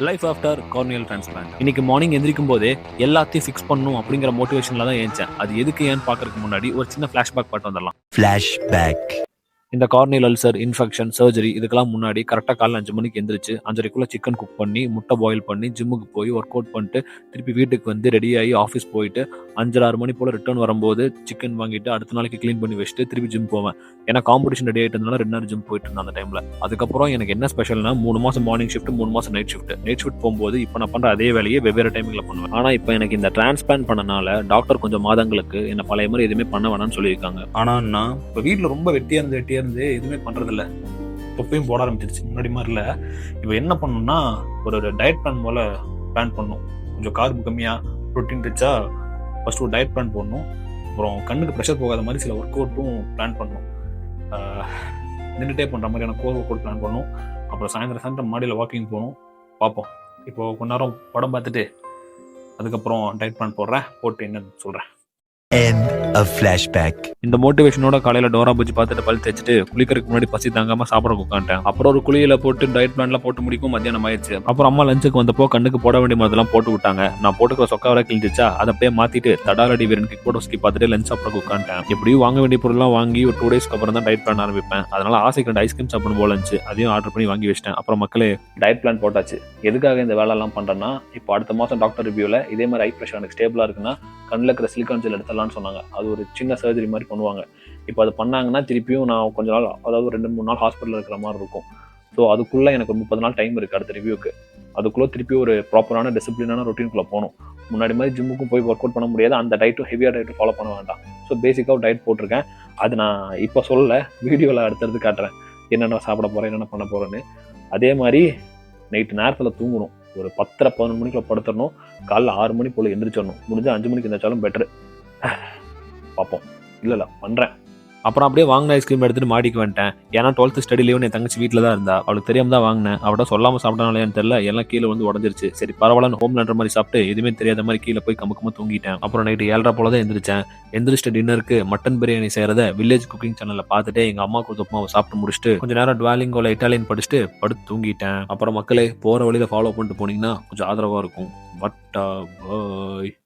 Life after corneal transplant. இன்னைக்கு morning எந்திரிக்கும் போதே எல்லாத்தையும் ஃபிக்ஸ் பண்ணணும் அப்படிங்கிற மோட்டிவேஷன்ல தான் ஏஞ்சேன். அது எதுக்கு ஏன்னு பார்க்கறதுக்கு முன்னாடி ஒரு சின்ன ஃபிளாஷ்பேக் பாட்டு வந்துடலாம். Flashback. இந்த கார்னியல் அல்சர், இன்ஃபெக்ஷன், சர்ஜரி இதுக்கெல்லாம் முன்னாடி கரெக்டாக காலைல 5 மணிக்கு எந்திரிச்சு 5:30க்குள்ள சிக்கன் குக் பண்ணி முட்டை பாயில் பண்ணி ஜிம்முக்கு போய் ஒர்க் அவுட் பண்ணிட்டு திருப்பி வீட்டுக்கு வந்து ரெடி ஆகி ஆஃபீஸ் போயிட்டு 5:30 மணி போல் ரிட்டர்ன் வரும்போது சிக்கன் வாங்கிட்டு அடுத்த நாளைக்கு க்ளீன் பண்ணி வச்சுட்டு திருப்பி ஜிம் போவேன். ஏன்னா காம்படிஷன் ரெடி ஆகிட்டு இருந்தாலும் 2 நாள் ஜிம் போயிட்டு இருந்தேன் அந்த டைமில். அதுக்கப்புறம் எனக்கு என்ன ஸ்பெஷல்னா 3 மாதம் மார்னிங் ஷிஃப்ட் 3 மாதம் நைட் ஷிஃப்ட் போகும்போது இப்போ நான் பண்ணுற அதே வேலையை வெவ்வேறு டைமிங்கில் பண்ணுவேன். ஆனால் இப்போ எனக்கு இந்த டிரான்ஸ்பிளான்ட் பண்ணனால டாக்டர் கொஞ்சம் மாதங்களுக்கு என்ன பழைய மாதிரி எதுவுமே பண்ண வேணாம்னு சொல்லியிருக்காங்க. ஆனால் நான் இப்போ வீட்டில் ரொம்ப வெட்டியாக இருந்து எதுவுமே பண்ணுறதில்ல. தொப்பையும் போட ஆரம்பிச்சிருச்சு. முன்னாடி மாதிரி இல்லை. இப்போ என்ன பண்ணணும்னா ஒரு டயட் பிளான் போல் பிளான் பண்ணணும். கொஞ்சம் கார்பு கம்மியாக ப்ரோட்டீன் ரிச்சா ஃபஸ்ட்டு ஒரு டயட் பிளான் போடணும். அப்புறம் கண்ணுக்கு ப்ரெஷர் போகாத மாதிரி சில ஒர்க் அவுட்டும் பிளான் பண்ணணும். நின்றுட்டே பண்ணுற மாதிரியான கோர் ஒர்க் அவுட் பிளான் பண்ணணும். அப்புறம் சாயந்தரம் மாடியில் வாக்கிங் போகணும். பார்ப்போம். இப்போது கொஞ்ச நேரம் படம் பார்த்துட்டு அதுக்கப்புறம் டயட் பிளான் போட்டு என்னன்னு சொல்கிறேன். End of flashback. இந்த மோட்டிவேஷனோட காலையில டோரா பூஜி பார்த்துட்டு பல் தேய்ச்சிட்டு குளிக்கிறதுக்கு முன்னாடி பசி தாங்காம சாப்பிட உட்காந்துட்டேன். அப்புறம் ஒரு குளியில போட்டு டயட் பிளான்லாம் போட்டு முடிக்கும் மத்தியானம் ஆயிடுச்சு. அப்புறம் அம்மா லஞ்சுக்கு வந்தப்போ கண்ணுக்கு போட வேண்டிய மருந்தெல்லாம் போட்டு விட்டாங்க. நான் போட்டுக்கிற சொக்கா வர கிழிஞ்சிச்சா அதை அப்படியே மாத்திட்டு தடாலடி வீரன் கிக் போட்டோ ஸ்கிப் பார்த்துட்டு லஞ்ச் சாப்பிட உட்காந்துட்டேன். எப்படியும் வாங்க வேண்டிய பொருள்லாம் வாங்கி ஒரு 2 டேஸ்க்கு அப்புறம் தான் டயட் பிளான் ஆரம்பிப்பேன். அதனால ஆசைக்கு 2 ஐஸ்கிரீம் சாப்பிடணும் போல இருந்துச்சு. அதையும் ஆர்டர் பண்ணி வாங்கி வச்சிட்டேன். அப்புறம் மக்களே டயட் பிளான் போட்டாச்சு. எதுக்காக இந்த வேலைலாம் பண்றேன்னா இப்போ அடுத்த மாதம் டாக்டர் ரிவ்யூவில் இதே மாதிரி ஐ ப்ரெஷர் எனக்கு ஸ்டேபிளா இருக்குன்னா கண்ணில் இருக்கிற சிலிக்கான் ஜெல் எடுத்துடலாம்னு சொன்னாங்க. அது ஒரு சின்ன சர்ஜரி மாதிரி பண்ணுவாங்க. இப்போ அது பண்ணாங்கன்னா திருப்பியும் நான் கொஞ்ச நாள், அதாவது 2-3 நாள் ஹாஸ்பிட்டலில் இருக்கிற மாதிரி இருக்கும். ஸோ அதுக்குள்ளே எனக்கு ஒரு 30 நாள் டைம் இருக்குது அடுத்த ரிவ்யூக்கு. அதுக்குள்ளே திருப்பி ஒரு ப்ராப்பரான டிசிப்ளினான ரொட்டீனுக்குள்ளே போகணும். முன்னாடி மாதிரி ஜிம்முக்கும் போய் ஒர்க் அவுட் பண்ண முடியாது. அந்த டயட்டும் ஹெவியாக டயட்டும் ஃபாலோ பண்ண வேண்டாம். ஸோ பேசிக்காக டயட் போட்டிருக்கேன். அது நான் இப்போ சொல்லலை, வீடியோவில் அடுத்தடுத்து காட்டுறேன் என்னென்ன சாப்பிட போகிறேன், என்னென்ன பண்ண போகிறேன்னு. அதே மாதிரி நைட்டு நேரத்தில் தூங்கணும். ஒரு 10-11 மணிக்குள்ள படுத்துடணும். காலைல 6 மணி போல் எந்திரிச்சிடணும். முடிஞ்சால் 5 மணிக்கு எந்திரிச்சாலும் பெட்ரு. பார்ப்போம். இல்லை பண்ணுறேன். அப்புறம் அப்படியே வாங்கின ஐஸ்கிரீம் எடுத்துட்டு மாடிக்கு வந்துட்டேன். ஏன்னா 12th ஸ்டடி லீவ் என் தங்கச்சி வீட்டில் தான் இருந்தா. அவளுக்கு தெரியாம தான் வாங்கினேன். அவட சொல்லாமல் சாப்பிட்டானு தெரியல, எல்லாம் கீழே வந்து உடஞ்சிருச்சு. சரி பரவாயில்ல, ஹோம் லேண்டர் மாதிரி சாப்பிட்டு எதுவுமே தெரியாத மாதிரி கீழே போய் கமுக்கமாக தூங்கிட்டேன். அப்புறம் நைட்டு 7:30 போல தான் எந்திரிச்சேன். எந்திரிச்சிட்டு டின்னருக்கு மட்டன் பிரியாணி செய்யறத வில்லேஜ் குக்கிங் சேனலில் பார்த்துட்டு எங்கள் அம்மா கொடுத்தப்போ சாப்பிட்டு முடிச்சுட்டு கொஞ்சம் நேரம் டுவாலிங்கோல இட்டாலியன் படிச்சுட்டு படுத்து தூங்கிட்டேன். அப்புறம் மக்களே போகிற வழியில் ஃபாலோ பண்ணிட்டு போனீங்கன்னா கொஞ்சம் ஆதரவாக இருக்கும். பட் பாய்.